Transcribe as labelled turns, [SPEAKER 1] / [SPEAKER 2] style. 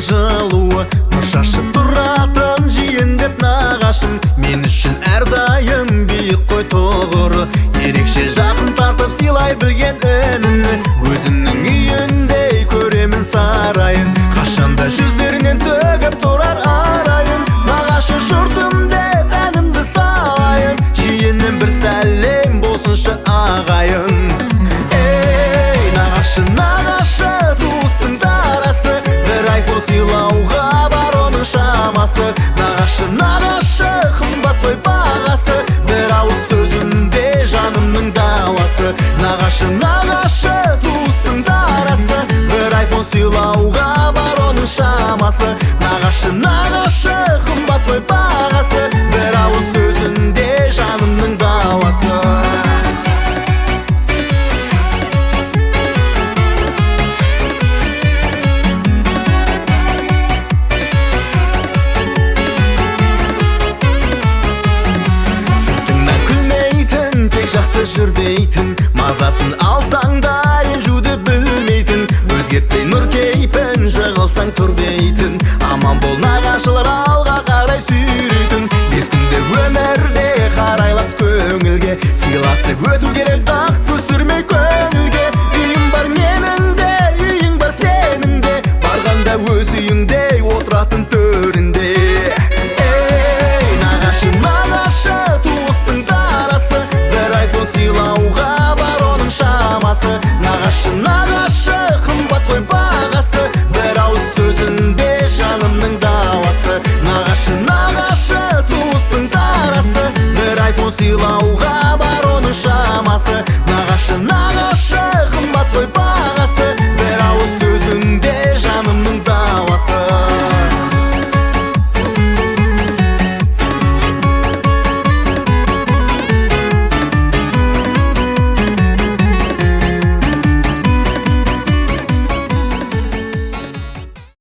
[SPEAKER 1] жылуы, нұр шашып тұратын жиен деп нағашым. Мен үшін әрдайым биік қой тұғыры, ерекше жақын тартып сыйлай білген үнін. Өзімнің үйіндей көремін сарайын, қашанда жүздерінен төгіп тұрар арайын. Нағашы жұртым деп әнімді салайын, жиеннен бір сәлем болсыншы ағайын. Ей, нағашы, нағашы, туыстың тарасы, бір айфон сыйлауға бар оның шамасы. Нағашы, нағашы, қымбат қой бағасы, бір ауыз сөзінде жанымның дауасы. Нағашы, нағашы, туыстың тарасы, бір айфон сыйлауға бар оның шамасы. Нағашы, нағашы, қымбат қой бағасы, бір ауыз сөзінде жанымның дауасы. Жақсы жүрдейтін, мазасын алсаң да ренжуді білмейтін, өзгертпей нұр кейпін жығылсаң тұр дейтін. Аман бол нағашылар алға қарай сүйрейтін, бес күнде өмірде қарайлас көңілге, сыйласып өту керек